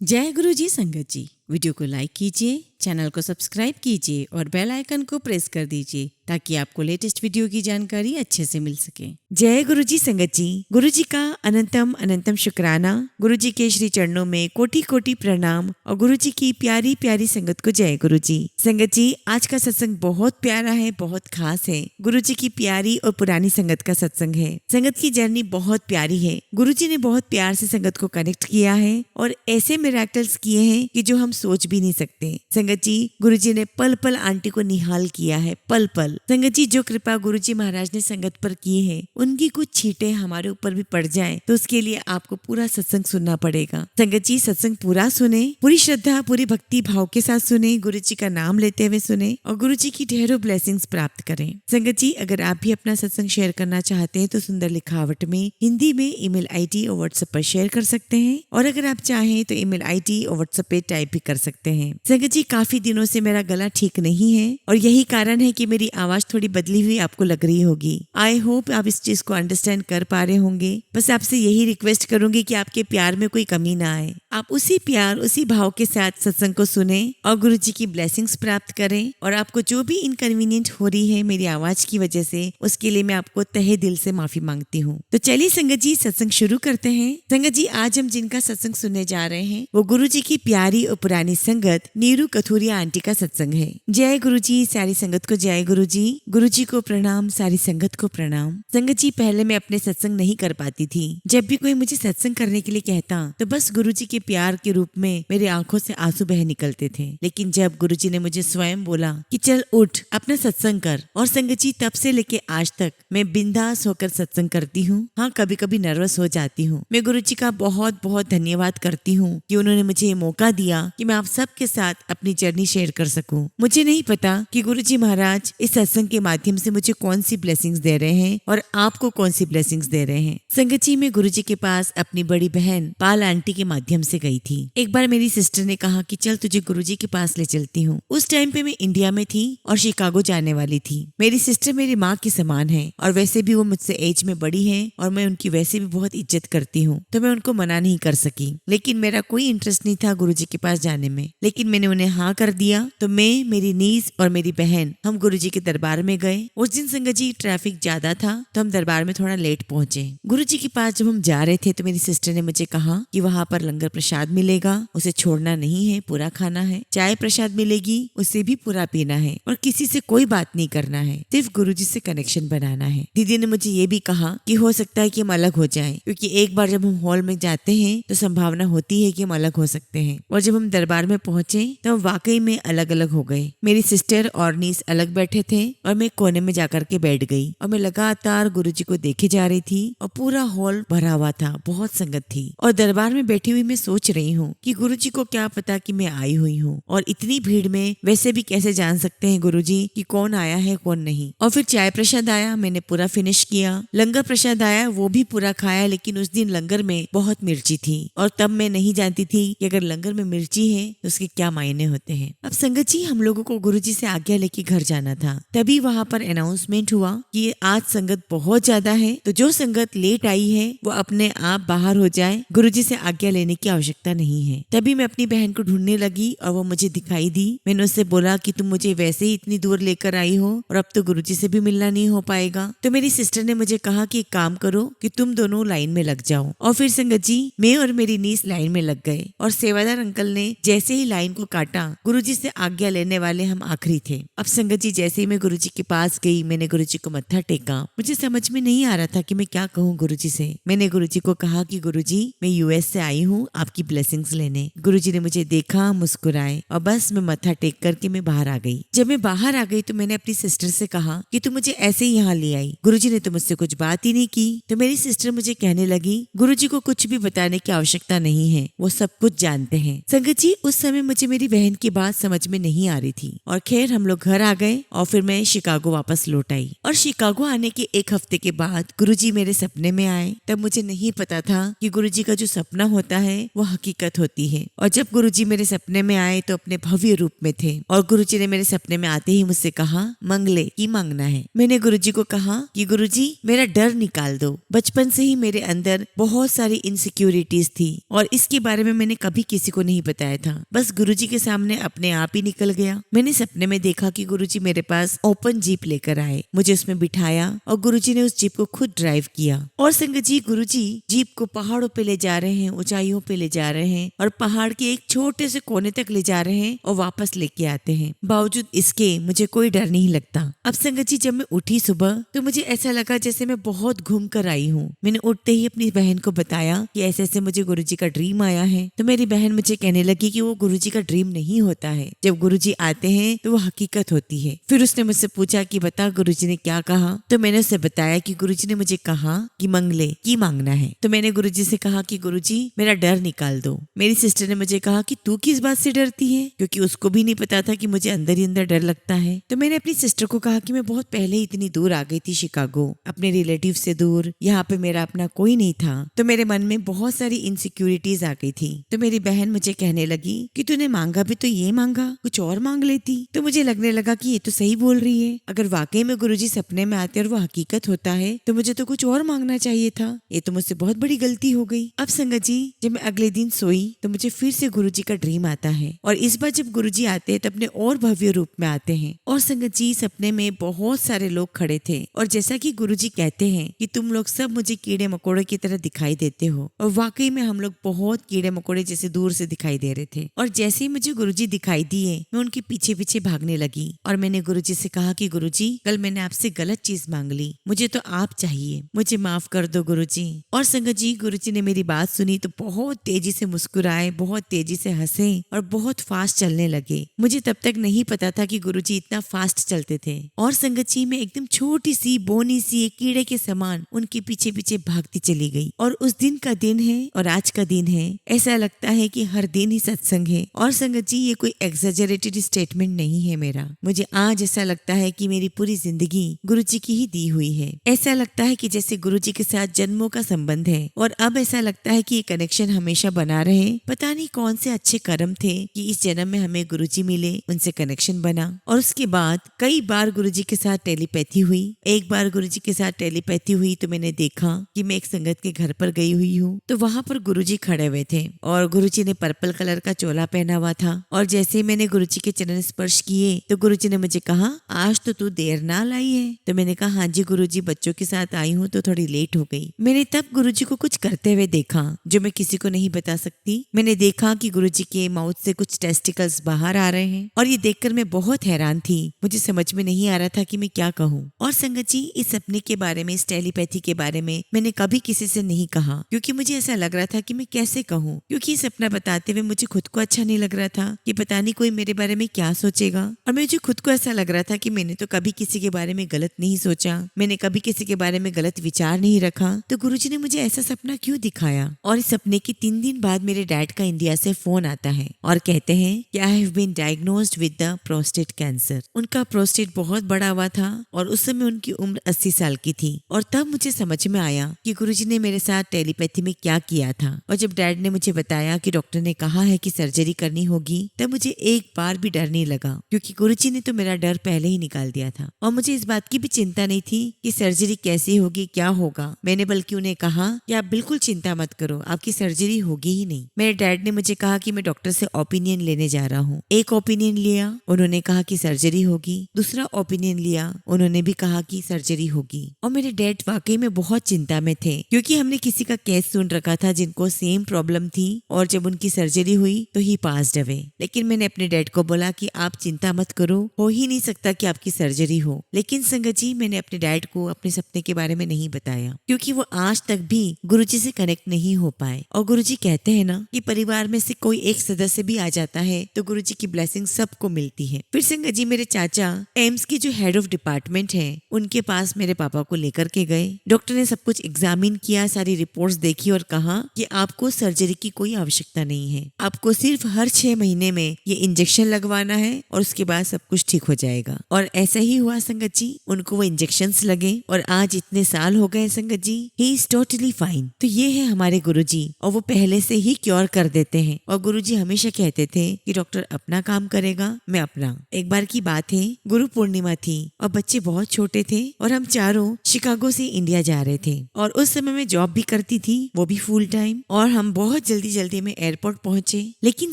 जय गुरु जी संगत जी। वीडियो को लाइक कीजिए, चैनल को सब्सक्राइब कीजिए और बेल आइकन को प्रेस कर दीजिए ताकि आपको लेटेस्ट वीडियो की जानकारी अच्छे से मिल सके। जय गुरु जी संगत जी। गुरु जी का अनंतम अनंतम शुक्राना। गुरु जी के श्री चरणों में कोटि कोटि प्रणाम और गुरु जी की प्यारी प्यारी संगत को जय गुरु जी। संगत जी, आज का सत्संग बहुत प्यारा है, बहुत खास है। गुरु जी की प्यारी और पुरानी संगत का सत्संग है। संगत की जर्नी बहुत प्यारी है। गुरु जी ने बहुत प्यार से संगत को कनेक्ट किया है और ऐसे मिरेकल्स किए हैं कि जो हम सोच भी नहीं सकते। संगत जी, गुरु जी ने पल पल आंटी को निहाल किया है, पल पल। संगत जी, जो कृपा गुरु जी महाराज ने संगत पर की है, उनकी कुछ छींटे हमारे ऊपर भी पड़ जाएं तो उसके लिए आपको पूरा सत्संग सुनना पड़ेगा। संगत जी, सत्संग पूरा सुने, पूरी श्रद्धा पूरी भक्ति भाव के साथ सुने, गुरु जी का नाम लेते हुए सुने और गुरु जी की ढेरों ब्लेसिंग्स प्राप्त करें। संगत जी, अगर आप भी अपना सत्संग शेयर करना चाहते हैं तो सुंदर लिखावट में हिंदी में ईमेल आईडी और व्हाट्सएप पर शेयर कर सकते हैं और अगर आप चाहें तो ईमेल आईडी और व्हाट्सएप पे टाइप भी कर सकते हैं। संगत जी, काफी दिनों से मेरा गला ठीक नहीं है और यही कारण है कि मेरी आवाज थोड़ी बदली हुई आपको लग रही होगी। आई होप आप इस चीज को अंडरस्टैंड कर पा रहे होंगे। बस आपसे यही रिक्वेस्ट करूंगी कि आपके प्यार में कोई कमी ना आए। आप उसी प्यार उसी भाव के साथ सत्संग को सुने और गुरु जी की ब्लेसिंग्स प्राप्त करें और आपको जो भी इनकन्वीनियंट हो रही है मेरी आवाज की वजह से, उसके लिए मैं आपको तहे दिल से माफी मांगती हूँ। तो चलिए संगत जी, सत्संग शुरू करते हैं। संगत जी, आज हम जिनका सत्संग सुनने जा रहे हैं वो गुरु जी की प्यारी और पुरानी संगत नीरू कथूरिया आंटी का सत्संग है। जय गुरु जी। सारी संगत को जय गुरु जी। गुरु जी को प्रणाम, सारी संगत को प्रणाम। संगत जी, पहले मैं अपने सत्संग नहीं कर पाती थी। जब भी कोई मुझे सत्संग करने के लिए कहता तो बस गुरु जी के प्यार के रूप में मेरी आंखों से आंसू बह निकलते थे। लेकिन जब गुरु जी ने मुझे स्वयं बोला कि चल उठ अपना सत्संग कर, और संगत जी तब से लेके आज तक मैं बिंदास होकर सत्संग करती हूँ। हाँ, कभी कभी नर्वस हो जाती हूँ। मैं गुरु जी का बहुत बहुत धन्यवाद करती हूँ कि उन्होंने मुझे ये मौका दिया कि मैं आप सबके साथ अपनी जर्नी शेयर कर सकूं। मुझे नहीं पता कि गुरु जी महाराज इस सत्संग के माध्यम से मुझे कौन सी ब्लेसिंग्स दे रहे हैं और आपको कौन सी ब्लेसिंग्स दे रहे हैं। संगत जी, मैं गुरु जी के पास अपनी बड़ी बहन पाल आंटी के माध्यम से गई थी। एक बार मेरी सिस्टर ने कहा कि चल तुझे गुरु जी के पास ले चलती हूँ। उस टाइम पे मैं इंडिया में थी और शिकागो जाने वाली थी। मेरी सिस्टर मेरी माँ की समान है और वैसे भी वो मुझसे एज में बड़ी है और मैं उनकी वैसे भी बहुत इज्जत करती हूँ, तो मैं उनको मना नहीं कर सकी। लेकिन मेरा कोई इंटरेस्ट नहीं था गुरु जी के पास जाने में, लेकिन मैंने उन्हें हाँ कर दिया। तो मैं, मेरी नीस और मेरी बहन हम गुरु जी के दरबार में गए। उस दिन संगत जी ट्रैफिक ज्यादा था तो हम दरबार में थोड़ा लेट पहुंचे। गुरु जी के पास जब हम जा रहे थे तो मेरी सिस्टर ने मुझे कहा कि वहाँ पर लंगर प्रसाद मिलेगा, उसे छोड़ना नहीं है, पूरा खाना है। चाय प्रसाद मिलेगी, उसे भी पूरा पीना है और किसी से कोई बात नहीं करना है, सिर्फ गुरु जी से कनेक्शन बनाना है। दीदी ने मुझे ये भी कहा कि हो सकता है कि हम अलग हो जाएं, क्योंकि एक बार जब हम हॉल में जाते हैं तो संभावना होती है कि हम अलग हो सकते हैं। और जब हम दरबार में पहुंचे तो हम वाकई में अलग अलग हो गए। मेरी सिस्टर और नीस अलग बैठे थे और मैं कोने में जाकर के बैठ गई और मैं लगातार गुरु जी को देखे जा रही थी और पूरा हॉल भरा हुआ था, बहुत संगत थी। और दरबार में बैठी हुई मैं सोच रही हूँ कि गुरु जी को क्या पता कि मैं आई हुई हूँ, और इतनी भीड़ में वैसे भी कैसे जान सकते हैं गुरु जी कि कौन आया है कौन नहीं। और फिर चाय प्रसाद आया, मैंने पूरा फिनिश किया। लंगर प्रसाद आया, वो भी पूरा खाया, लेकिन उस दिन लंगर में बहुत मिर्ची थी और तब मैं नहीं जानती थी कि अगर लंगर में मिर्ची है तो उसके क्या मायने होते हैं। अब संगत जी, हम लोगों को गुरु जी से आज्ञा लेके घर जाना था। तभी वहाँ पर अनाउंसमेंट हुआ कि आज संगत बहुत ज्यादा है, तो जो संगत लेट आई है वो अपने आप बाहर हो जाए, गुरु जी से आज्ञा लेने की आवश्यकता नहीं है। तभी मैं अपनी बहन को ढूंढने लगी और वो मुझे दिखाई दी। मैंने उससे बोला कि तुम मुझे वैसे ही इतनी दूर लेकर आई हो और अब तो गुरु जी से भी मिलना नहीं हो पाएगा। तो मेरी सिस्टर ने मुझे कहा कि एक काम करो कि तुम दोनों लाइन में लग जाओ। और फिर संगत जी, मैं और मेरी नीस लाइन में लग गए और सेवादार अंकल ने जैसे ही लाइन को काटा, गुरु जी से आज्ञा लेने वाले हम आखिरी थे। अब संगत जी, जैसे ही मैं गुरु जी के पास गई, मैंने गुरु जी को मत्था टेका। मुझे समझ में नहीं आ रहा था कि मैं क्या कहूँ गुरु जी से। मैंने गुरु जी को कहा कि गुरु जी, मैं यूएस से आई हूँ आपकी ब्लेसिंग्स लेने। गुरु जी ने मुझे देखा, मुस्कुराए और बस मैं मत्था टेक करके मैं बाहर आ गई। जब मैं बाहर आ गई तो मैंने अपनी सिस्टर से कहा कि तू मुझे ऐसे ही यहाँ ले आई, गुरु जी ने तो मुझसे कुछ बात ही नहीं की। तो मेरी सिस्टर मुझे कहने लगी, गुरु जी को कुछ भी बताने की आवश्यकता नहीं है, वो सब कुछ जानते हैं। संगत जी उस समय मुझे मेरी बहन की बात समझ में नहीं आ रही थी और खैर हम लोग घर आ गए और फिर मैं शिकागो वापस लौट आई। और शिकागो आने के एक हफ्ते के बाद गुरुजी मेरे सपने में आए। तब मुझे नहीं पता था कि गुरुजी का जो सपना होता है वो हकीकत होती है। और जब गुरुजी मेरे सपने में आए तो अपने भव्य रूप में थे और गुरुजी ने मेरे सपने में आते ही मुझसे कहा, मंगले की मांगना है। मैंने गुरुजी को कहा कि गुरुजी मेरा डर निकाल दो। बचपन से ही मेरे अंदर बहुत सारी इनसिक्योरिटीज थी और इसके बारे में मैंने कभी किसी को नहीं बताया था, बस गुरुजी के सामने अपने आप ही निकल गया। मैंने सपने में देखा कि गुरुजी मेरे पास ओपन जीप लेकर आए, मुझे उसमें बिठाया और गुरुजी ने उस जीप को खुद ड्राइव किया। और संगत जी गुरुजी जीप को पहाड़ों पे ले जा रहे हैं, ऊंचाइयों पे ले जा रहे हैं और पहाड़ के एक छोटे से कोने तक ले जा रहे हैं और वापस लेके आते हैं। बावजूद इसके मुझे कोई डर नहीं लगता। अब संगत जी जब मैं उठी सुबह तो मुझे ऐसा लगा जैसे मैं बहुत घूम कर आई हूँ। मैंने उठते ही अपनी बहन को बताया कि ऐसे ऐसे मुझे गुरुजी का ड्रीम आया है। तो मेरी बहन मुझे कहने लगी कि वो गुरुजी का ड्रीम नहीं होता है, जब गुरुजी आते हैं तो वो हकीकत होती है। फिर उसने मुझसे पूछा कि बता गुरुजी ने क्या कहा। तो मैंने उसे बताया कि गुरुजी ने मुझे कहा कि मंगले की मांगना है। तो मैंने गुरुजी से कहा कि गुरुजी मेरा डर निकाल दो। मेरी सिस्टर ने मुझे कहा कि तू किस बात से डरती है, क्योंकि उसको भी नहीं पता था कि मुझे अंदर ही अंदर डर लगता है। तो मैंने अपनी सिस्टर को कहा कि मैं बहुत पहले इतनी दूर आ गई थी शिकागो, अपने रिलेटिव से दूर, यहाँ पे मेरा अपना कोई नहीं था। तो मेरे मन में बहुत सारी इनसिक्योरिटीज आ गई थी। तो मेरी बहन मुझे कहने लगी कि तूने मांगा भी तो ये मांगा, कुछ और मांग लेती। तो मुझे लगने लगा कि ये तो सही बोल रही है, अगर वाकई में गुरुजी सपने में आते और वो हकीकत होता है तो मुझे तो कुछ और मांगना चाहिए था। ये तो मुझसे बहुत बड़ी गलती हो गई। अब संगत जी जब मैं अगले दिन सोई तो मुझे फिर से गुरुजी का ड्रीम आता है और इस बार जब गुरुजी आते हैं तो अपने और भव्य रूप में आते हैं। और संगत जी सपने में बहुत सारे लोग खड़े थे और जैसा कि गुरुजी कहते हैं कि तुम लोग सब मुझे कीड़े मकोड़े की तरह दिखाई देते हो, और वाकई में हम लोग बहुत कीड़े मकोड़े जैसे दूर से दिखाई दे रहे थे। और जैसे ही मुझे गुरुजी दिखाई दिए मैं उनके पीछे पीछे भागने लगी और मैंने गुरुजी से कहा कि गुरुजी कल मैंने आपसे गलत चीज मांग ली, मुझे तो आप चाहिए, मुझे माफ कर दो गुरुजी। और संगत जी गुरुजी ने मेरी बात सुनी तो बहुत तेजी से मुस्कुराए, बहुत तेजी से हंसे और बहुत फास्ट चलने लगे। मुझे तब तक नहीं पता था कि गुरुजी इतना फास्ट चलते थे। और संगत जी मैं एकदम छोटी सी बोनी सी एक कीड़े के समान उनके पीछे पीछे भागती चली गई। और उस दिन का दिन है और आज का दिन है, ऐसा लगता है कि हर दिन ही सत्संग है। और संगत जी ये कोई एग्जैजरेटेड स्टेटमेंट नहीं है मेरा, मुझे आज ऐसा लगता है कि मेरी पूरी जिंदगी गुरुजी की ही दी हुई है। ऐसा लगता है कि जैसे गुरुजी के साथ जन्मों का संबंध है और अब ऐसा लगता है कि ये कनेक्शन हमेशा बना रहे। पता नहीं कौन से अच्छे कर्म थे कि इस जन्म में हमें गुरुजी मिले, उनसे कनेक्शन बना। और उसके बाद कई बार गुरुजी के साथ टेलीपैथी हुई। एक बार गुरुजी के साथ टेलीपैथी हुई तो मैंने देखा कि मैं एक संगत के घर पर गई हुई हूँ, तो वहां पर गुरुजी खड़े हुए थे और गुरुजी ने पर्पल कलर का चोला पहना हुआ था। और जैसे ही मैंने गुरुजी के चरण स्पर्श किए तो गुरुजी ने मुझे कहा आज तो तू देर ना लाई है। तो मैंने कहा हाँ जी गुरुजी बच्चों के साथ आई हूँ तो थोड़ी लेट हो गई। मैंने तब गुरुजी को कुछ करते हुए देखा जो मैं किसी को नहीं बता सकती। मैंने देखा कि गुरुजी के माउथ से कुछ टेस्टिकल्स बाहर आ रहे हैं और ये देखकर मैं बहुत हैरान थी। मुझे समझ में नहीं आ रहा था कि मैं क्या कहूँ। और संगत जी इस सपने के बारे में, इस टेलीपैथी के बारे में मैंने कभी किसी से नहीं कहा, क्योंकि मुझे ऐसा लग रहा था कि मैं कैसे कहूँ, क्योंकि ये सपना बताते हुए मुझे खुद को अच्छा नहीं लग रहा था कि पता नहीं कोई मेरे बारे में क्या सोचेगा। और मुझे खुद को ऐसा लग रहा था कि मैंने तो कभी किसी के बारे में गलत नहीं सोचा, मैंने कभी किसी के बारे में गलत विचार नहीं रखा, तो गुरुजी ने मुझे ऐसा सपना क्यों दिखाया। और इस सपने के 3 दिन बाद मेरे डैड का इंडिया से फोन आता है और कहते हैं कि I have been diagnosed with the prostate cancer. उनका प्रोस्टेट बहुत बड़ा हुआ था और उस समय उनकी उम्र 80 साल की थी। और तब मुझे समझ में आया कि गुरुजी ने मेरे साथ टेलीपैथी में क्या किया था। और जब डैड ने मुझे बताया कि डॉक्टर ने कहा है कि सर्जरी करनी होगी, तब मुझे एक बार भी डर नहीं लगा, क्योंकि गुरुजी ने तो मेरा डर पहले ही निकाल दिया था। और मुझे इस बात की भी चिंता नहीं थी कि सर्जरी कैसी होगी, क्या होगा। मैंने बल्कि उन्हें कहा कि आप बिल्कुल चिंता मत करो, आपकी सर्जरी होगी ही नहीं। मेरे डैड ने मुझे कहा कि मैं डॉक्टर से ओपिनियन लेने जा रहा हूँ। एक ओपिनियन लिया, उन्होंने कहा कि सर्जरी होगी। दूसरा ओपिनियन लिया, उन्होंने भी कहा कि सर्जरी होगी। और मेरे डैड वाकई में बहुत चिंता में थे, क्योंकि हमने किसी का केस सुन रखा था जिनको सेम प्रॉब्लम थी और जब उनकी सर्जरी हुई तो ही पास्ड अवे। लेकिन मैंने अपने डैड को बोला कि आप चिंता मत करो, हो ही नहीं सकता कि आपकी सर्जरी हो। लेकिन संगत जी मैंने अपने डैड को अपने सपने के बारे में नहीं बताया, क्योंकि वो आज तक भी गुरुजी से कनेक्ट नहीं हो पाए। और गुरुजी कहते हैं ना कि परिवार में से कोई एक सदस्य भी आ जाता है तो गुरुजी की ब्लेसिंग सबको मिलती है। फिर संगत जी मेरे चाचा एम्स की जो हेड ऑफ डिपार्टमेंट है उनके पास मेरे पापा को लेकर के गए। डॉक्टर ने सब कुछ एग्जामिन किया, सारी रिपोर्ट्स देखी और कहा कि आपको सर्जरी की कोई आवश्यकता नहीं है, आप आपको सिर्फ हर 6 महीने में ये इंजेक्शन लगवाना है और उसके बाद सब कुछ ठीक हो जाएगा। और ऐसा ही हुआ संगत जी, उनको वो इंजेक्शंस लगे और आज इतने साल हो गए संगत जी, ही इज टोटली फाइन। तो ये है हमारे गुरुजी, और वो पहले से ही क्योर कर देते हैं। और गुरुजी हमेशा कहते थे कि डॉक्टर अपना काम करेगा, मैं अपना। एक बार की बात है, गुरु पूर्णिमा थी और बच्चे बहुत छोटे थे और हम चारों शिकागो से इंडिया जा रहे थे। और उस समय मैं जॉब भी करती थी, वो भी फुल टाइम। और हम बहुत जल्दी जल्दी में एयरपोर्ट पहुंचे। लेकिन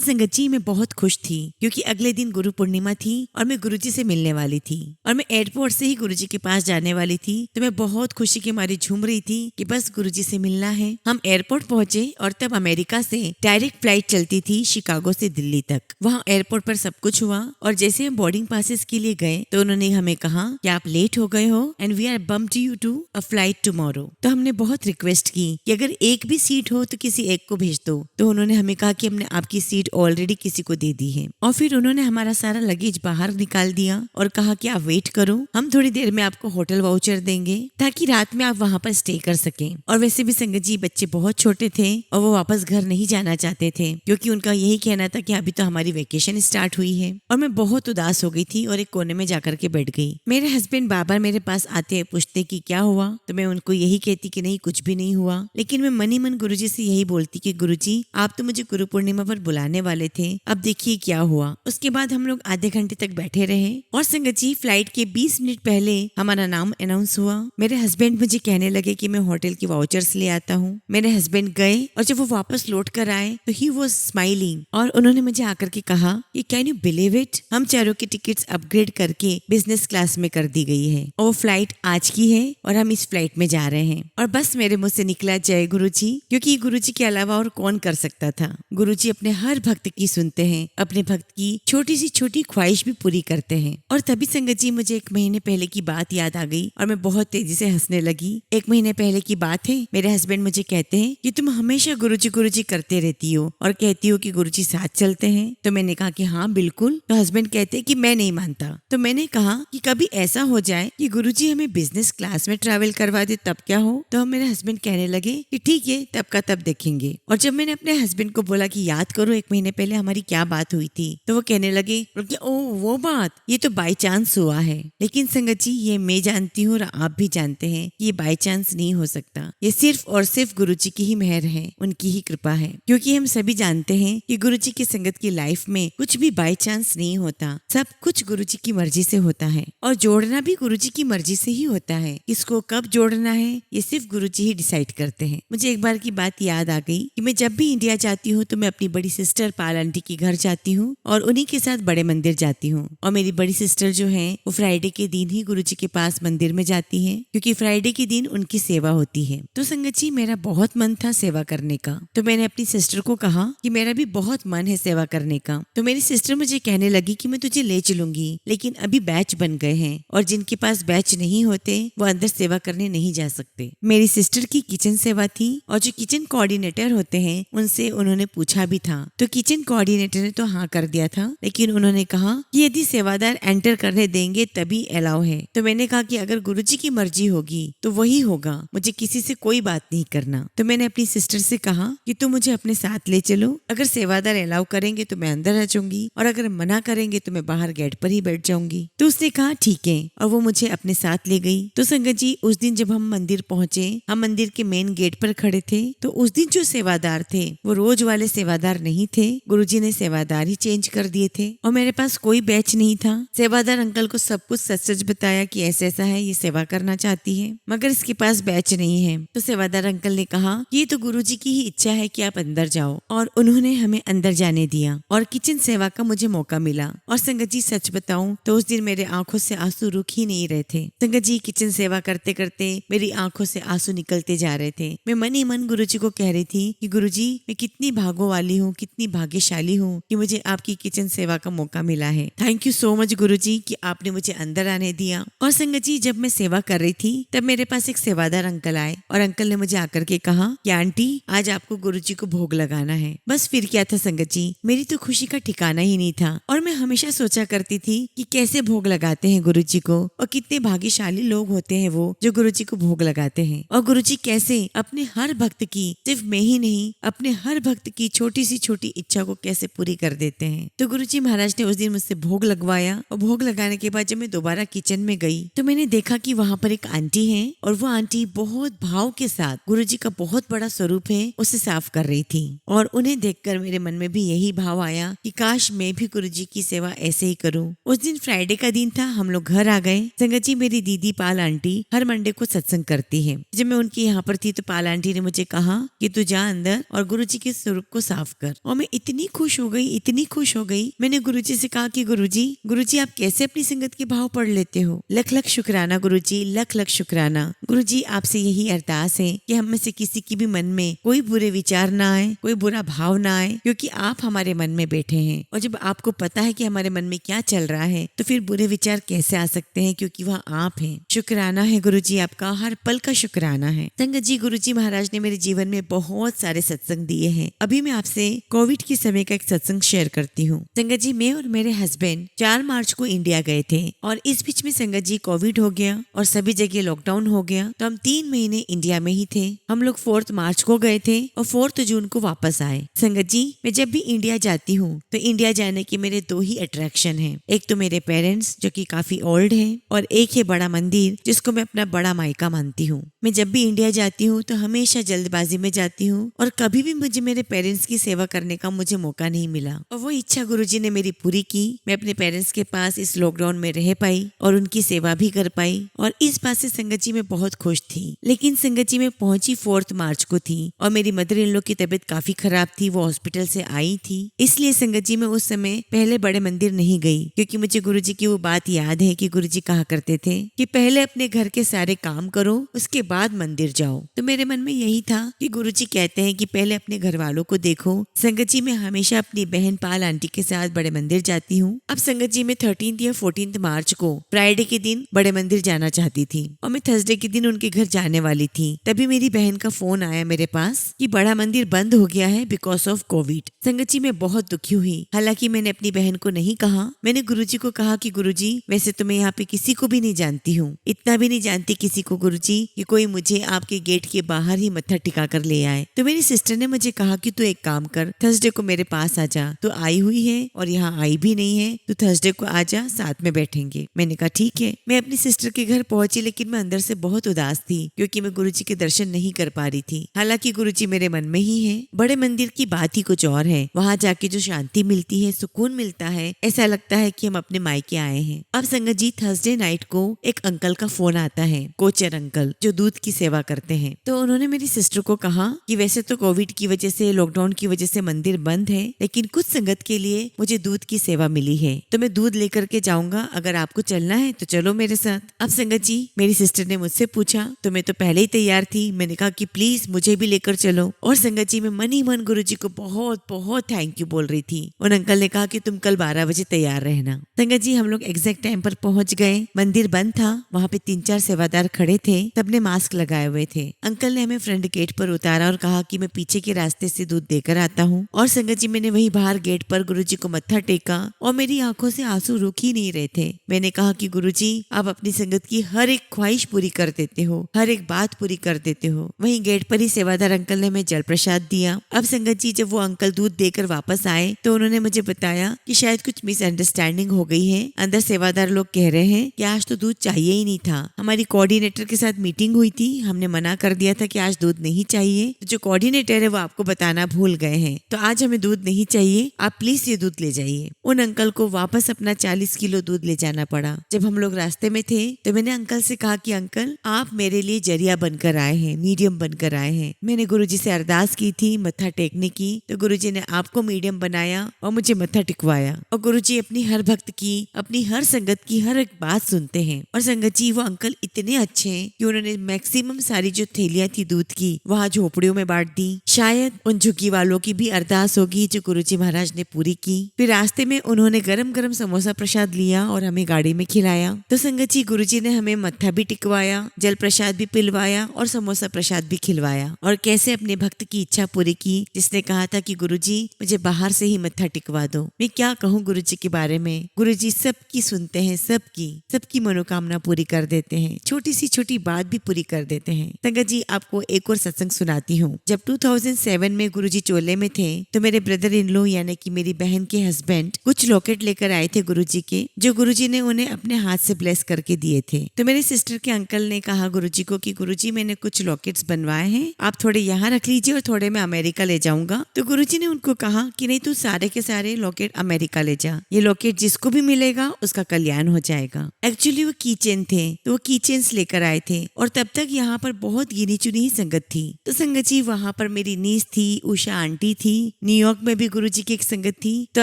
संगत जी मैं बहुत खुश थी क्योंकि अगले दिन गुरु पूर्णिमा थी और मैं गुरुजी से मिलने वाली थी और मैं एयरपोर्ट से ही गुरुजी के पास जाने वाली थी। तो मैं बहुत खुशी के मारी झूम रही थी कि बस गुरुजी से मिलना है। हम एयरपोर्ट पहुंचे और तब अमेरिका से डायरेक्ट फ्लाइट चलती थी शिकागो से दिल्ली तक। वहाँ एयरपोर्ट पर सब कुछ हुआ और जैसे हम बोर्डिंग पासेस के लिए गए तो उन्होंने हमें कहा कि आप लेट हो गए हो and we are bumped you to a flight tomorrow. तो हमने बहुत रिक्वेस्ट की कि अगर एक भी सीट हो तो किसी एक को भेज दो। तो उन्होंने हमें कहा कि हमने आपकी सीट ऑलरेडी किसी को दे दी है। और फिर उन्होंने हमारा सारा लगेज बाहर निकाल दिया और कहा कि आप वेट करो, हम थोड़ी देर में आपको होटल वाउचर देंगे ताकि रात में आप वहाँ पर स्टे कर सकें। और वैसे भी संगत जी बच्चे बहुत छोटे थे और वो वापस घर नहीं जाना चाहते थे क्योंकि उनका यही कहना था कि अभी तो हमारी वेकेशन स्टार्ट हुई है। और मैं बहुत उदास हो गई थी और एक कोने में जाकर के बैठ गई। मेरे हस्बैंड बाबर मेरे पास आते हैं, पूछते कि क्या हुआ, तो मैं उनको यही कहती कि नहीं कुछ भी नहीं हुआ। लेकिन मैं मन ही मन गुरुजी से यही बोलती कि गुरुजी आप तो मुझे गुरु पूर्णिमा पर बुलाने वाले थे, अब देखिए क्या हुआ। उसके बाद हम लोग आधे घंटे तक बैठे रहे और संगत जी फ्लाइट के 20 मिनट पहले हमारा नाम अनाउंस हुआ। मेरे हस्बैंड मुझे कहने लगे कि मैं होटल की वाउचर्स ले आता हूँ। मेरे हस्बैंड गए और जब वो वापस लौट कर आए तो ही वाज स्माइलिंग और उन्होंने मुझे आकर के कहा कि कैन यू बिलीव इट, हम चारों की टिकट्स अपग्रेड करके बिजनेस क्लास में कर दी गई है और फ्लाइट आज की है और हम इस फ्लाइट में जा रहे हैं। और बस मेरे मुंह से निकला जय गुरुजी, क्योंकि गुरुजी के अलावा और कौन कर सकता था। गुरुजी अपने हर भक्त की सुनते हैं, अपने भक्त की छोटी सी छोटी ख्वाहिश भी पूरी करते हैं। और तभी संगत जी मुझे 1 महीने पहले की बात याद आ गई और मैं बहुत तेजी से हंसने लगी। 1 महीने पहले की बात है, मेरे हस्बैंड मुझे कहते हैं कि तुम हमेशा गुरुजी करते रहती हो और कहती हो कि गुरुजी साथ चलते हैं। तो मैंने कहा कि हाँ बिल्कुल। तो हस्बैंड कहते हैं कि मैं नहीं मानता। तो मैंने कहा कि कभी ऐसा हो जाए कि गुरुजी हमें बिजनेस क्लास में ट्रैवल करवा दे तब क्या हो। तो मेरे हस्बैंड कहने लगे कि ठीक है तब का तब देखेंगे। और जब मैंने अपने हस्बैंड को बोला कि याद करो 1 महीने पहले हमारी क्या बात हुई थी, तो वो कहने लगे ओ वो बात, ये तो बाई चांस हुआ है। लेकिन संगत जी ये मैं जानती हूँ और आप भी जानते हैं कि ये बाई चांस नहीं हो सकता, ये सिर्फ और सिर्फ गुरुजी की ही मेहर है, उनकी ही कृपा है। क्योंकि हम सभी जानते हैं कि गुरुजी की संगत की लाइफ में कुछ भी बाई चांस नहीं होता, सब कुछ गुरुजी की मर्जी से होता है और जोड़ना भी गुरुजी की मर्जी से ही होता है। किसको कब जोड़ना है ये सिर्फ गुरुजी ही डिसाइड करते हैं। मुझे एक बार की बात याद आ गई कि मैं जब भी इंडिया जाती हूँ तो मैं अपनी बड़ी सिस्टर पाल आंटी के घर जाती हूँ और उन्हीं के साथ बड़े मंदिर जाती हूँ। और मेरी बड़ी सिस्टर जो है वो फ्राइडे के दिन ही गुरुजी के पास मंदिर में जाती है क्योंकि फ्राइडे के दिन उनकी सेवा होती है। तो संगत जी मेरा बहुत मन था सेवा करने का, तो मैंने अपनी सिस्टर को कहा कि मेरा भी बहुत मन है सेवा करने का। तो मेरी सिस्टर मुझे कहने लगी कि मैं तुझे ले चलूंगी, लेकिन अभी बैच बन गए हैं और जिनके पास बैच नहीं होते वो अंदर सेवा करने नहीं जा सकते। मेरी सिस्टर की किचन सेवा थी और जो किचन कोऑर्डिनेटर होते हैं उनसे उन्होंने पूछा भी था, तो किचन कोऑर्डिनेटर ने तो हाँ कर दिया था, लेकिन उन्होंने कहा कि यदि सेवादार एंटर करने देंगे तभी अलाउ है। तो मैंने कहा कि अगर गुरुजी की मर्जी होगी तो वही होगा, मुझे किसी से कोई बात नहीं करना। तो मैंने अपनी सिस्टर से कहा कि तुम मुझे अपने साथ ले चलो, अगर सेवादार अलाउ करेंगे तो मैं अंदर आ जाऊंगी और अगर मना करेंगे तो मैं बाहर गेट पर ही बैठ जाऊंगी। तो उसने कहा ठीक है और वो मुझे अपने साथ ले गई। तो संगत जी उस दिन जब हम मंदिर पहुंचे, हम मंदिर के मेन गेट पर खड़े थे, तो उस दिन जो सेवादार थे वो रोज वाले सेवादार नहीं थे, गुरुजी ने सेवादार ही चेंज कर दिए थे और मेरे पास कोई बैच नहीं था। सेवादार अंकल को सब कुछ सच सच बताया कि ऐसा ऐसा है, ये सेवा करना चाहती है मगर इसके पास बैच नहीं है। तो सेवादार अंकल ने कहा ये तो गुरुजी की ही इच्छा है कि आप अंदर जाओ और उन्होंने हमें अंदर जाने दिया और किचन सेवा का मुझे मौका मिला। और संगत जी सच बताऊं तो उस दिन मेरे आंखों से आंसू रुक ही नहीं रहे थे। संगत जी किचन सेवा करते करते मेरी आंखों से आंसू निकलते जा रहे थे। मैं मन ही मन गुरुजी को कह रही थी कि गुरुजी मैं कितनी भागो वाली हूँ, कितनी भाग्यशाली हूँ कि मुझे आपकी किचन सेवा का मौका मिला है। थैंक यू सो मच गुरुजी कि आपने मुझे अंदर आने दिया। और संगत जी जब मैं सेवा कर रही थी तब मेरे पास एक सेवादार अंकल आए और अंकल ने मुझे आकर के कहा कि आंटी आज आपको गुरुजी को भोग लगाना है। बस फिर क्या था संगत जी, मेरी तो खुशी का ठिकाना ही नहीं था और मैं हमेशा सोचा करती थी कि कैसे भोग लगाते हैं गुरुजी को और कितने भाग्यशाली लोग होते हैं वो जो गुरुजी को भोग लगाते हैं। और गुरुजी कैसे अपने हर भक्त की, सिर्फ मैं ही नहीं, अपने हर भक्त की छोटी सी छोटी इच्छा को कैसे पूरी कर देते हैं। तो गुरुजी महाराज ने उस दिन मुझसे भोग लगवाया और भोग लगाने के बाद जब मैं दोबारा किचन में गई तो मैंने देखा कि वहाँ पर एक आंटी है और वो आंटी बहुत भाव के साथ गुरुजी का बहुत बड़ा स्वरूप है उसे साफ कर रही थी। और उन्हें देखकर मेरे मन में भी यही भाव आया कि काश मैं भी गुरुजी की सेवा ऐसे ही करूं। उस दिन फ्राइडे का दिन था, हम लोग घर आ गए। संगत जी, मेरी दीदी पाल आंटी हर मंडे को सत्संग करती है। जब मैं उनकी यहाँ पर थी तो पाल आंटी ने मुझे कहा कि तू जा अंदर और गुरुजी के स्वरूप को साफ कर। और मैं इतनी खुश हो गई, इतनी खुश हो गई। मैंने गुरुजी से कहा कि गुरुजी आप कैसे अपनी संगत के भाव पढ़ लेते हो। लख लख शुक्राना गुरुजी, लख लख शुक्राना। गुरुजी आपसे यही अरदास है कि हम में से किसी की भी मन में कोई बुरे विचार ना आए, कोई बुरा भाव ना आए, क्योंकि आप हमारे मन में बैठे हैं। और जब आपको पता है कि हमारे मन में क्या चल रहा है तो फिर बुरे विचार कैसे आ सकते हैं, क्योंकि वह आप हैं। शुक्राना है गुरुजी आपका, हर पल का शुक्राना है। संगत जी, गुरुजी महाराज ने मेरे जीवन में बहुत सारे सत्संग दिए हैं। अभी मैं आपसे कोविड के समय का एक सत्संग शेयर करती हूँ। संगत जी, मैं और मेरे हस्बैंड 4 मार्च को इंडिया गए थे और इस बीच में संगत जी कोविड हो गया और सभी जगह लॉकडाउन हो गया, तो हम 3 महीने इंडिया में ही थे। हम लोग 4 मार्च को गए थे और 4 जून को वापस आए। संगत जी, मैं जब भी इंडिया जाती हूँ तो इंडिया जाने के मेरे 2 ही अट्रैक्शन हैं। एक तो मेरे पेरेंट्स जो कि काफी ओल्ड हैं और एक है बड़ा मंदिर जिसको मैं अपना बड़ा मायका मानती हूँ। मैं जब भी इंडिया जाती हूँ तो हमेशा जल्दबाजी में जाती हूँ और कभी भी मुझे मेरे पेरेंट्स की सेवा करने का मुझे मौका नहीं मिला। और वो इच्छा गुरुजी ने मेरी पूरी की। मैं अपने पेरेंट्स के पास इस लॉकडाउन में रह पाई और उनकी सेवा भी कर पाई और इस बात से संगत जी में बहुत खुश थी। लेकिन संगत जी में पहुंची 4 मार्च को थी और मेरी मदर इन लॉ की तबीयत काफी खराब थी, वो हॉस्पिटल से आई थी। इसलिए संगत जी में उस समय पहले बड़े मंदिर नहीं गई, क्योंकि मुझे गुरुजी की वो बात याद है कि गुरुजी कहा करते थे कि पहले अपने घर के सारे काम करो उसके बाद मंदिर जाओ। तो मेरे मन में यही था कि गुरुजी कहते हैं कि पहले अपने घर वालों को देखो। संगत जी मैं हमेशा अपनी बहन पाल आंटी के साथ बड़े मंदिर जाती हूँ। अब संगत जी में 13 या 14 मार्च को फ्राइडे के दिन बड़े मंदिर जाना चाहती थी और मैं थर्सडे के दिन उनके घर जाने वाली थी। तभी मेरी बहन का फोन आया मेरे पास कि बड़ा मंदिर बंद हो गया है बिकॉज ऑफ कोविड। संगत जी मैं बहुत दुखी हुई। हालांकि मैंने अपनी बहन को नहीं कहा, मैंने गुरुजी को कहा कि गुरुजी वैसे तो मैं यहाँ पे किसी को भी नहीं जानती हूँ, इतना भी नहीं जानती किसी को गुरुजी कि कोई मुझे आपके गेट के बाहर ही मत्था टिका कर ले आए। तो मेरी सिस्टर ने मुझे कहा कि तू एक काम कर, थर्सडे को मेरे पास आ जा। तो आई हुई है और यहाँ आई भी नहीं है, तो थर्सडे को आ जा, साथ में बैठेंगे। मैंने कहा ठीक है। मैं अपनी सिस्टर के घर पहुंची, लेकिन मैं अंदर से बहुत उदास थी क्योंकि मैं गुरुजी के दर्शन नहीं कर पा रही थी। हालांकि गुरुजी मेरे मन में ही है। बड़े मंदिर की बात ही कुछ और है। वहाँ जाके जो शांति मिलती है, सुकून मिलता है, ऐसा लगता है कि हम अपने मायके आए हैं। अब संगत जी थर्सडे नाइट को एक अंकल का फोन आता है, कोचर अंकल जो दूध की सेवा करते हैं। तो उन्होंने मेरी सिस्टर को कहा कि वैसे तो कोविड की वजह से, लॉकडाउन की वजह से मंदिर बंद है, लेकिन कुछ संगत के लिए मुझे दूध की सेवा मिली है, तो मैं दूध लेकर के जाऊंगा, अगर आपको चलना है तो चलो मेरे साथ। अब संगत जी मेरी सिस्टर ने मुझसे पूछा तो मैं तो पहले ही तैयार थी। मैंने कहा कि प्लीज मुझे भी लेकर चलो। और संगत जी मैं मन ही मन गुरुजी को बहुत बहुत थैंक यू बोल रही थी। उन अंकल ने कहा कि तुम कल 12 बजे तैयार रहना। संगत जी हम लोग एग्जैक्ट टाइम पर पहुंच गए। मंदिर बंद था, वहाँ पे 3-4 सेवादार खड़े थे, सबने मास्क लगाए हुए थे। अंकल ने हमें फ्रंट गेट पर उतारा और कहा कि मैं पीछे के रास्ते से दूध देकर आता हूँ। और संगत जी मैंने वही बाहर गेट पर गुरुजी को मत्था टेका और मेरी आंखों से आंसू रुक ही नहीं रहे थे। मैंने कहा कि गुरुजी आप अपनी संगत की हर एक ख्वाहिश पूरी कर देते हो, हर एक बात पूरी कर देते हो। वहीं गेट पर ही सेवादार अंकल ने हमें जल प्रसाद दिया। अब संगत जी जब वो अंकल दूध देकर वापस आए तो उन्होंने मुझे बताया कि शायद कुछ मिसअंडरस्टैंडिंग हो गई है। अंदर सेवादार लोग कह रहे हैं कि आज तो दूध चाहिए ही नहीं था। हमारी कोऑर्डिनेटर के साथ मीटिंग हुई थी, हमने मना कर दिया था कि आज दूध नहीं चाहिए, तो जो कोऑर्डिनेटर है वो आपको बताना भूल गए हैं, तो आज हमें दूध नहीं चाहिए, आप प्लीज ये दूध ले जाइए। उन अंकल को वापस अपना 40 किलो दूध ले जाना पड़ा। जब हम लोग रास्ते में थे तो मैंने अंकल से कहा कि अंकल आप मेरे लिए जरिया बनकर आए हैं, मीडियम बनकर आए हैं। मैंने गुरुजी से अरदास की थी मत्था टेकने की, तो गुरुजी ने आपको मीडियम बनाया और मुझे मत्था टिकवाया। और गुरुजी अपनी हर भक्त की, अपनी हर संगत की हर एक बात सुनते हैं। और संगत जी वो अंकल इतने अच्छे हैं कि उन्होंने मैक्सिमम सारी जो थैलियां थी दूध की वहाँ झोपड़ियों में बांट दी। शायद उन झुग्गी वालों की भी अरदास होगी जो गुरुजी महाराज ने पूरी की। फिर रास्ते में उन्होंने गरम गरम समोसा प्रसाद लिया और हमें गाड़ी में खिलाया। तो संगत जी गुरुजी ने हमें मत्था भी टिकवाया, जल प्रसाद भी पिलवाया और समोसा प्रसाद भी खिलवाया। और कैसे अपने भक्त की इच्छा पूरी की जिसने कहा था कि गुरुजी मुझे बाहर से ही मत्था टिकवा दो। मैं क्या कहूँ गुरुजी के बारे में। गुरुजी सबकी सुनते हैं, सबकी मनोकामना पूरी कर देते हैं। छोटी सी छोटी बात भी पूरी कर देते हैं। संगत जी, आपको एक और सत्संग सुनाती हूँ। जब 2007 में गुरुजी चोले में थे तो मेरे ब्रदर इन लॉ यानी कि मेरी बहन के हस्बैंड कुछ लॉकेट लेकर आए थे गुरुजी के, जो गुरुजी ने उन्हें अपने हाथ से ब्लेस करके दिए थे। तो मेरे सिस्टर के अंकल ने कहा गुरुजी को कि गुरुजी मैंने कुछ लॉकेट्स बनवाए हैं, आप थोड़े यहाँ रख लीजिए और थोड़े मैं अमेरिका ले जाऊंगा। तो गुरुजी ने उनको कहा कि नहीं, तू सारे के सारे लॉकेट अमेरिका ले जा, ये लॉकेट जिसको भी मिलेगा उसका कल्याण हो जाएगा। एक्चुअली वो की चेन थे, तो वो की चेन्स लेकर आए थे और तब तक यहाँ पर बहुत गिनी चुनी ही संगत थी। तो संगत जी, वहाँ पर मेरी नीस थी, उषा आंटी थी, न्यूयॉर्क में भी गुरुजी की एक संगत थी। तो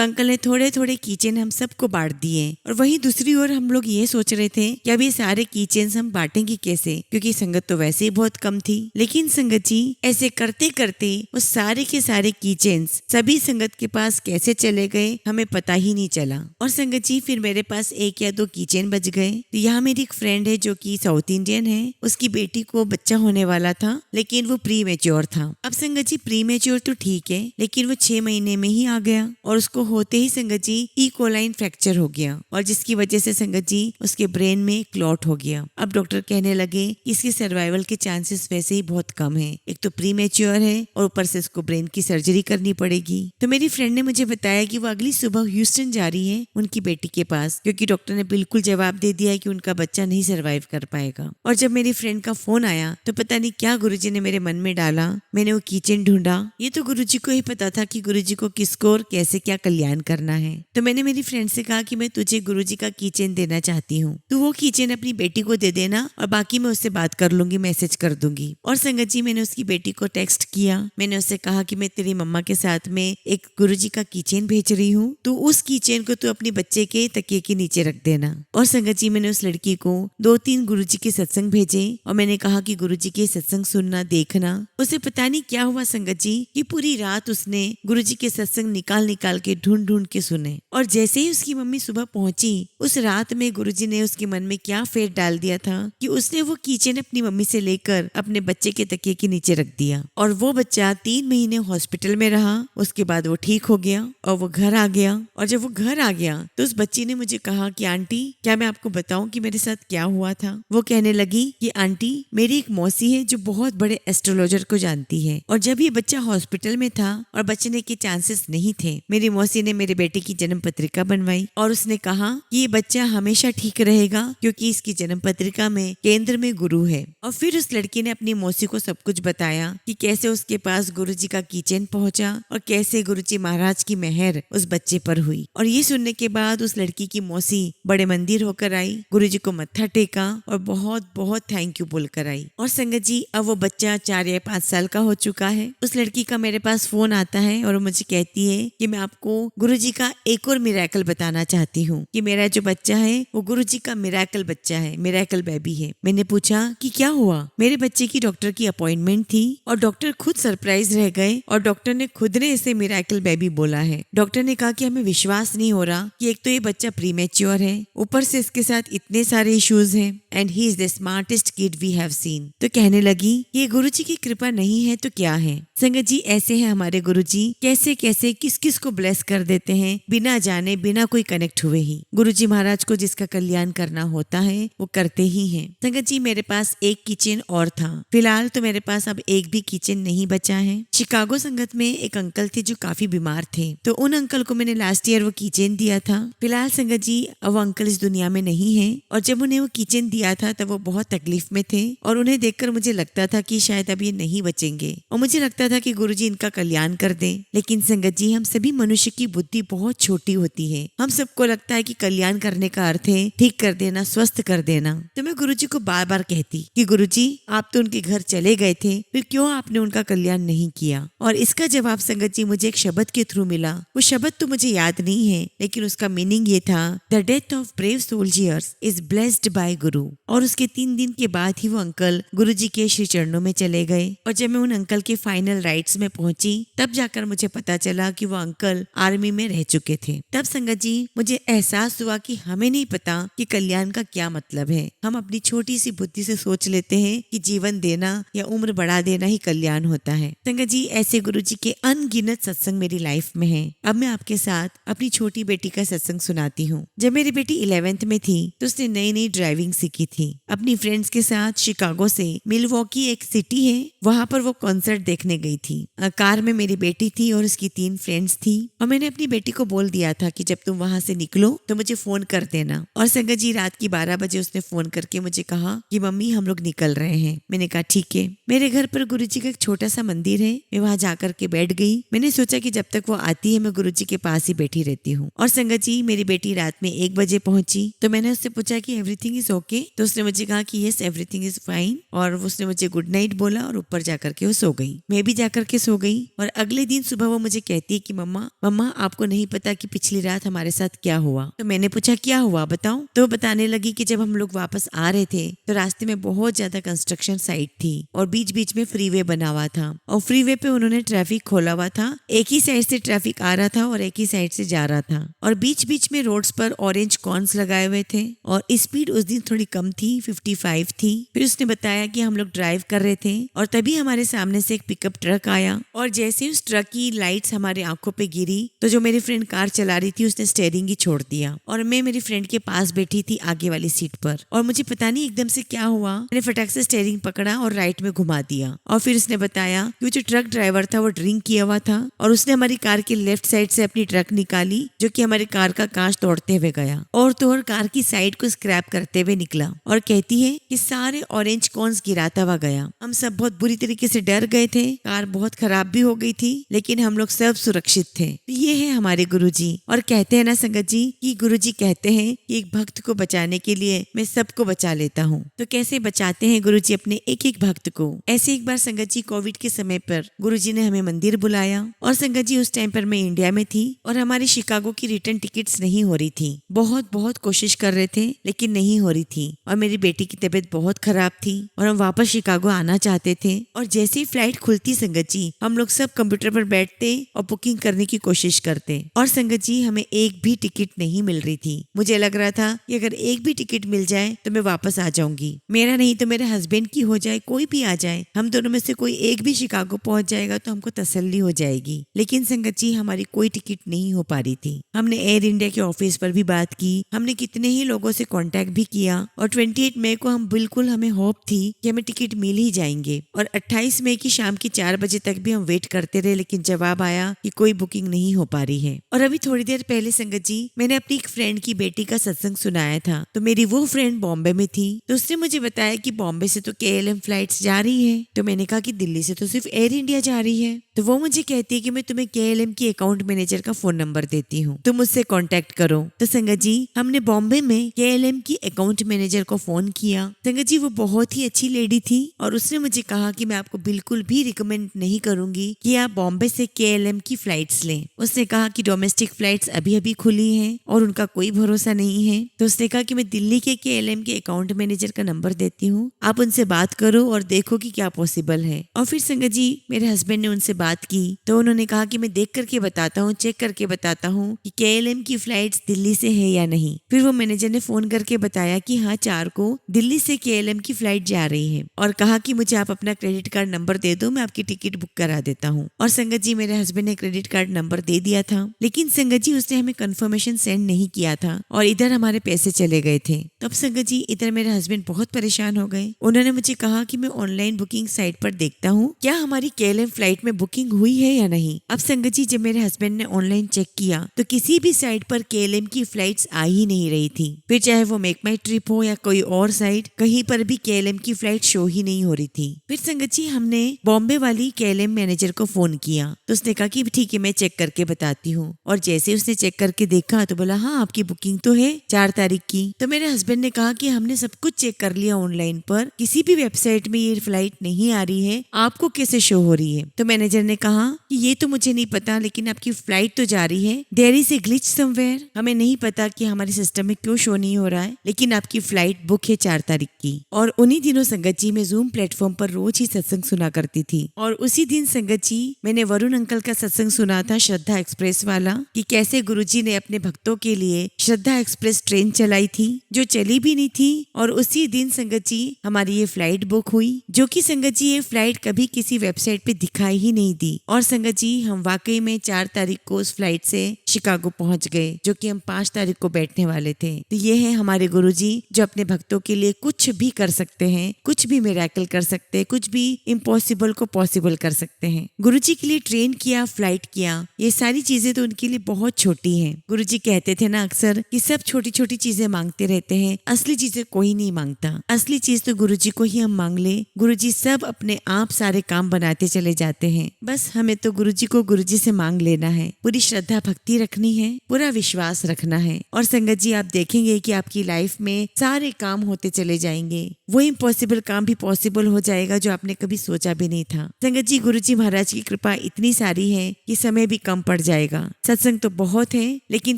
अंकल ने थोड़े थोड़े की चेन हम सबको बांट दिए और वहीं दूसरी ओर हम लोग ये सोच रहे थे कि अब ये सारे की चेन्स हम बांटेंगे कैसे, क्योंकि संगत तो वैसे ही बहुत कम थी। लेकिन संगत जी, ऐसे करते करते वो सारे के सारे की चेन्स सभी संगत के पास कैसे चले गए हमें पता ही नहीं चला। और संगत जी, फिर मेरे पास एक या दो की चेन बच गए। तो यहाँ मेरी एक फ्रेंड है जो कि साउथ इंडियन है, उसकी बेटी को बच्चा होने वाला था लेकिन वो प्री मेच्योर था। अब संगत जी, प्री मेच्योर तो ठीक है लेकिन वो 6 महीने में ही आ गया और उसको होते ही संगत जी ई कोलाइन फ्रैक्चर हो गया और जिसकी वजह से संगत जी उसके ब्रेन में क्लॉट हो गया। अब डॉक्टर कहने लगे कि इसकी सर्वाइवल के चांसेस वैसे ही बहुत कम है, एक तो प्री मेच्योर है और ऊपर से इसको ब्रेन की सर्जरी करनी पड़ेगी। तो मेरी फ्रेंड ने मुझे बताया कि वो अगली सुबह ह्यूस्टन जा रही है उनकी बेटी के पास, क्योंकि डॉक्टर ने बिल्कुल जवाब दे दिया है कि उनका बच्चा नहीं सर्वाइव कर पाएगा। और जब मेरी फ्रेंड का फोन आया तो पता नहीं क्या गुरुजी ने मेरे मन में डाला, मैंने वो कीचेन ढूंढा। ये तो गुरुजी को ही पता था कि गुरुजी को किसको और कैसे क्या कल्याण करना है। तो मैंने मेरी फ्रेंड से कहा कि मैं तुझे गुरुजी का कीचेन देना चाहती हूँ, तो वो कीचेन अपनी बेटी को दे देना और बाकी मैं उससे बात कर लूंगी, मैसेज कर दूंगी। और संगत जी, मैंने उसकी बेटी को टेक्स्ट किया, मैंने उससे कहा कि मैं तेरी मम्मा के साथ में एक गुरुजी का कीचेन भेज रही हूँ, तो उस कीचेन को तू अपनी बच्चे के तकिए के नीचे रख देना। और संगत जी, मैंने उस लड़की को 2-3 गुरुजी के सत्संग भेजे और मैंने कहा कि गुरुजी के सत्संग सुनना, देखना। उसे पता नहीं क्या हुआ संगत जी कि पूरी रात उसने गुरुजी के सत्संग निकाल निकाल के ढूंढ ढूंढ के सुने और जैसे ही उसकी मम्मी सुबह पहुंची, उस रात में गुरुजी ने उसके मन में क्या फेर डाल दिया था कि उसने वो कीचेन अपनी मम्मी से लेकर अपने बच्चे के तकिए के नीचे रख दिया और वो बच्चा 3 महीने हॉस्पिटल में रहा। उसके बाद वो ठीक हो गया और वो घर आ गया। और जब वो घर आ गया तो उस बच्ची ने मुझे कहा कि आंटी, क्या मैं आपको बताऊं कि मेरे साथ क्या हुआ था। वो कहने लगी कि आंटी, मेरी एक मौसी है जो बहुत बड़े एस्ट्रोलॉजर को जानती है और जब ये बच्चा हॉस्पिटल में था और बचने के चांसेस नहीं थे, मेरी मौसी ने मेरे बेटे की जन्म पत्रिका बनवाई और उसने कहा कि ये बच्चा हमेशा ठीक रहेगा क्योंकि इसकी जन्म पत्रिका में केंद्र में गुरु है। और फिर उस लड़की ने अपनी मौसी को सब कुछ बताया कि कैसे उसके पास गुरुजी का कीचेन पहुंचा और कैसे गुरुजी महाराज की मेहर उस बच्चे पर हुई। और ये सुनने के बाद उस लड़की की मौसी बड़े मंदिर होकर आई, गुरुजी को मत्था टेका और बहुत बहुत थैंक यू बोलकर आई। और संगत जी, अब वो बच्चा 4 या 5 साल का हो चुका है। उस लड़की का मेरे पास फोन आता है और मुझे कहती है कि मैं आपको गुरुजी का एक और मिरेकल बताना चाहती हूँ कि मेरा जो बच्चा है वो गुरुजी का मिरेकल बच्चा है, मिरेकल बेबी है। मैंने पूछा कि क्या हुआ। मेरे बच्चे की डॉक्टर की अपॉइंटमेंट थी और डॉक्टर खुद सरप्राइज रह गए और डॉक्टर ने खुद ने इसे मिरेकल बेबी बोला है। डॉक्टर ने कहा कि हमें विश्वास नहीं हो रहा कि एक तो ये बच्चा प्रीमेच्योर है, ऊपर से इसके साथ इतने सारे इश्यूज हैं and he is the smartest kid we have seen. तो कहने लगी ये गुरुजी की कृपा नहीं है तो क्या है। संगत जी, ऐसे हैं हमारे गुरुजी, कैसे कैसे किस किस को ब्लेस कर देते हैं बिना जाने, बिना कोई कनेक्ट हुए ही। गुरुजी महाराज को जिसका कल्याण करना होता है वो करते ही हैं। संगत जी, मेरे पास एक किचन और था, फिलहाल तो मेरे पास अब एक भी किचन नहीं बचा है। शिकागो संगत में एक अंकल थे जो काफी बीमार थे, तो उन अंकल को मैंने लास्ट ईयर वो किचन दिया था। फिलहाल संगत जी, अब वो अंकल इस दुनिया में नहीं है और जब उन्हें वो किचन दिया था तब वो बहुत तकलीफ में थे और उन्हें देखकर मुझे लगता था कि शायद अब ये नहीं बचेंगे और मुझे लगता था कि गुरुजी इनका कल्याण कर दें। लेकिन संगत जी, हम सभी मनुष्य की बुद्धि बहुत छोटी होती है। हम सबको लगता है कि कल्याण करने का अर्थ है ठीक कर देना, स्वस्थ कर देना। तो मैं गुरुजी को बार बार कहती कि गुरुजी, आप तो उनके घर चले गए थे, फिर क्यों आपने उनका कल्याण नहीं किया। और इसका जवाब संगत जी मुझे एक शब्द के थ्रू मिला। वो शब्द तो मुझे याद नहीं है लेकिन उसका मीनिंग ये था, the death of brave soldiers is blessed by guru. और उसके 3 दिन के बाद ही वो अंकल गुरुजी के श्री चरणों में चले गए। और जब मैं उन अंकल के फाइनल इंटरनेशनल राइड्स में पहुंची तब जाकर मुझे पता चला कि वो अंकल आर्मी में रह चुके थे। तब संगत जी मुझे एहसास हुआ कि हमें नहीं पता कि कल्याण का क्या मतलब है। हम अपनी छोटी सी बुद्धि से सोच लेते हैं कि जीवन देना या उम्र बढ़ा देना ही कल्याण होता है। संगत जी ऐसे गुरुजी के अनगिनत सत्संग मेरी लाइफ में है। अब मैं आपके साथ अपनी छोटी बेटी का सत्संग सुनाती हूँ। जब मेरी बेटी 11th में थी तो उसने नई नई ड्राइविंग सीखी थी। अपनी फ्रेंड्स के साथ शिकागो से मिलवॉकी एक सिटी है, वहां पर वो कॉन्सर्ट देखने गई थी। कार में मेरी बेटी थी और उसकी 3 फ्रेंड्स थी और मैंने अपनी बेटी को बोल दिया था कि जब तुम वहां से निकलो तो मुझे फोन कर देना। और संगत जी रात की 12 बजे उसने फोन करके मुझे कहा कि मम्मी हम लोग निकल रहे हैं। मैंने कहा ठीक है। मेरे घर पर गुरुजी का एक छोटा सा मंदिर है, मैं वहां जाकर के बैठ गई। मैंने सोचा कि जब तक वो आती है मैं गुरुजी के पास ही बैठी रहती हूँ। और संगत जी मेरी बेटी रात में 1 बजे पहुंची तो मैंने उससे पूछा कि एवरीथिंग इज ओके, तो उसने मुझे कहा कि यस एवरीथिंग इज फाइन और उसने मुझे गुड नाइट बोला और ऊपर जाकर के वो सो गई। मैं भी जाकर के सो गई और अगले दिन सुबह वो मुझे कहती है कि मम्मा आपको नहीं पता कि पिछली रात हमारे साथ क्या हुआ। तो मैंने पूछा क्या हुआ बताओ। तो बताने लगी कि जब हम लोग वापस आ रहे थे तो रास्ते में बहुत ज्यादा कंस्ट्रक्शन साइट थी और बीच बीच में फ्रीवे बना हुआ था और फ्रीवे पे उन्होंने ट्रैफिक खोला हुआ था। एक ही साइड से ट्रैफिक आ रहा था और एक ही साइड से जा रहा था और बीच बीच में रोड्स पर ऑरेंज कॉर्न्स लगाए हुए थे और स्पीड उस दिन थोड़ी कम थी, 55 थी। फिर उसने बताया कि हम लोग ड्राइव कर रहे थे और तभी हमारे सामने से एक पिकअप ट्रक आया और जैसे ही उस ट्रक की लाइट्स हमारे आंखों पे गिरी तो जो मेरी फ्रेंड कार चला रही थी उसने स्टीयरिंग ही छोड़ दिया और मैं मेरी फ्रेंड के पास बैठी थी आगे वाली सीट पर और मुझे पता नहीं एकदम से क्या हुआ, मैंने फटाक से स्टीयरिंग पकड़ा और राइट में घुमा दिया। और फिर उसने बताया कि वो जो ट्रक ड्राइवर था वो ड्रिंक किया हुआ था और उसने हमारी कार के लेफ्ट साइड से अपनी ट्रक निकाली जो कि हमारी कार का कांच तोड़ते हुए गया और तो और कार की साइड को स्क्रैप करते हुए निकला और कहती है कि सारे ऑरेंज कॉर्न्स गिराता हुआ गया। हम सब बहुत बुरी तरीके से डर गए थे, कार बहुत खराब भी हो गई थी लेकिन हम लोग सब सुरक्षित थे। तो ये है हमारे गुरुजी। और कहते हैं ना संगत जी कि गुरुजी कहते हैं कि एक भक्त को बचाने के लिए मैं सबको बचा लेता हूँ। तो कैसे बचाते हैं गुरुजी अपने एक एक भक्त को। ऐसे एक बार संगत जी कोविड के समय पर गुरुजी ने हमें मंदिर बुलाया और संगत जी उस टाइम पर मैं इंडिया में थी और हमारी शिकागो की रिटर्न टिकट्स नहीं हो रही थी। बहुत कोशिश कर रहे थे लेकिन नहीं हो रही थी और मेरी बेटी की तबीयत बहुत खराब थी और हम वापस शिकागो आना चाहते थे। और जैसे ही फ्लाइट खुलती संगत जी हम लोग सब कंप्यूटर पर बैठते और बुकिंग करने की कोशिश करते और संगत जी हमें एक भी टिकट नहीं मिल रही थी। मुझे लग रहा था कि अगर एक भी टिकट मिल जाए तो मैं वापस आ जाऊंगी, मेरा नहीं तो मेरे हस्बैंड की हो जाए, कोई भी आ जाए, हम दोनों में से कोई एक भी शिकागो पहुंच जाएगा तो हमको तसल्ली हो जाएगी। लेकिन संगत जी हमारी कोई टिकट नहीं हो पा रही थी। हमने एयर इंडिया के ऑफिस पर भी बात की, हमने कितने ही लोगों से कांटेक्ट भी किया और 28 मई को हमें होप थी कि हमें टिकट मिल ही जाएंगे और 28 मई की शाम की 4 बजे तक भी हम वेट करते रहे लेकिन जवाब आया कि कोई बुकिंग नहीं हो पा रही है। और अभी थोड़ी देर पहले संगत जी मैंने अपनी एक फ्रेंड की बेटी का सत्संग सुनाया था तो मेरी वो फ्रेंड बॉम्बे में थी तो उसने मुझे बताया कि बॉम्बे से तो KLM फ्लाइट्स जा रही है। तो मैंने कहा कि दिल्ली से तो सिर्फ एयर इंडिया जा रही है। तो वो मुझे कहती है कि मैं तुम्हें KLM की अकाउंट मैनेजर का फोन नंबर देती हूँ, तुम उससे कांटेक्ट करो। तो संगत जी हमने बॉम्बे में KLM की अकाउंट मैनेजर को फोन किया। संगत जी वो बहुत ही अच्छी लेडी थी और उसने मुझे कहा कि मैं आपको बिल्कुल भी रिकमेंड नहीं करूंगी कि आप बॉम्बे से KLM की फ्लाइट्स लें। उसने कहा कि डोमेस्टिक फ्लाइट्स अभी अभी खुली हैं और उनका कोई भरोसा नहीं है। तो उसने कहा कि मैं दिल्ली के KLM के अकाउंट मैनेजर का नंबर देती हूँ, आप उनसे बात करो और देखो कि क्या पॉसिबल है। और फिर संगत जी मेरे हस्बैंड ने उनसे बात की तो उन्होंने कहा कि मैं देख करके बताता हूँ, चेक करके बताता हूँ कि KLM की फ्लाइट्स दिल्ली से है या नहीं। फिर वो मैनेजर ने फोन करके बताया कि हाँ 4 को दिल्ली से KLM की फ्लाइट जा रही है और कहा कि मुझे आप अपना क्रेडिट कार्ड नंबर दे दो, मैं आपकी टिकट बुक करा देता हूँ। और संगत जी मेरे हस्बैंड ने क्रेडिट कार्ड नंबर दे दिया था लेकिन संगत जी उसने हमें कंफर्मेशन सेंड नहीं किया था और इधर हमारे पैसे चले गए थे। तब संगत जी इधर मेरे हस्बैंड बहुत परेशान हो गए। उन्होंने मुझे कहा कि मैं ऑनलाइन बुकिंग साइट पर देखता हूँ क्या हमारी KLM फ्लाइट में बुकिंग हुई है या नहीं। अब संगत जी जब मेरे हस्बैंड ने ऑनलाइन चेक किया तो किसी भी साइट पर KLM की फ्लाइट्स आ ही नहीं रही थी। फिर चाहे वो मेक माई ट्रिप हो या कोई और साइट, कहीं पर भी KLM की फ्लाइट शो ही नहीं हो रही थी। फिर संगत जी हमने बॉम्बे वाली KLM मैनेजर को फोन किया तो उसने कहा कि ठीक है मैं चेक करके बताती हूँ। और जैसे उसने चेक करके देखा तो बोला हाँ आपकी बुकिंग तो है 4 तारीख की। तो मेरे हस्बैंड हस्बैंड ने कहा कि हमने सब कुछ चेक कर लिया ऑनलाइन पर, किसी भी वेबसाइट में ये फ्लाइट नहीं आ रही है, आपको कैसे शो हो रही है? तो मैनेजर ने कहा कि ये तो मुझे नहीं पता, लेकिन आपकी फ्लाइट तो जा रही है। There is a glitch somewhere. हमें नहीं पता कि हमारे सिस्टम में क्यों शो नहीं हो रहा है, लेकिन आपकी फ्लाइट बुक है 4 तारीख की। और उन्हीं दिनों संगत जी मैं जूम प्लेटफॉर्म पर रोज ही सत्संग सुना करती थी। और उसी दिन संगत जी मैंने वरुण अंकल का सत्संग सुना था, श्रद्धा एक्सप्रेस वाला, कि कैसे गुरुजी ने अपने भक्तों के लिए श्रद्धा एक्सप्रेस ट्रेन चलाई थी जो चली भी नहीं थी। और उसी दिन संगत जी हमारी ये फ्लाइट बुक हुई, जो कि संगत जी ये फ्लाइट कभी किसी वेबसाइट पे दिखाई ही नहीं दी। और संगत जी हम वाकई में 4 तारीख को उस फ्लाइट से शिकागो पहुंच गए, जो कि हम 5 तारीख को बैठने वाले थे। तो ये है हमारे गुरुजी जो अपने भक्तों के लिए कुछ भी कर सकते हैं, कुछ भी मिरेकल कर सकते हैं, कुछ भी इम्पॉसिबल को पॉसिबल कर सकते हैं। गुरुजी के लिए ट्रेन किया, फ्लाइट किया, ये सारी चीजें तो उनके लिए बहुत छोटी हैं। गुरुजी कहते थे ना अक्सर कि सब छोटी छोटी चीजें मांगते रहते हैं, असली चीजें कोई नहीं मांगता। असली चीज तो गुरुजी को ही हम मांग ले, गुरुजी सब अपने आप सारे काम बनाते चले जाते हैं। बस हमें तो गुरुजी को गुरुजी से मांग लेना है, पूरी श्रद्धा भक्ति रखनी है, पूरा विश्वास रखना है। और संगत जी आप देखेंगे कि आपकी लाइफ में सारे काम होते चले जाएंगे, वो इम्पॉसिबल काम भी पॉसिबल हो जाएगा जो आपने कभी सोचा भी नहीं था। संगत जी गुरुजी महाराज की कृपा इतनी सारी है कि समय भी कम पड़ जाएगा। सत्संग तो बहुत है, लेकिन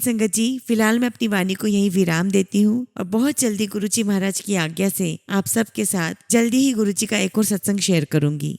संगत जी फिलहाल मैं अपनी वाणी को यही विराम देती हूँ और बहुत जल्दी गुरुजी महाराज की आज्ञा से आप सबके साथ जल्दी ही गुरुजी का एक और सत्संग शेयर करूंगी।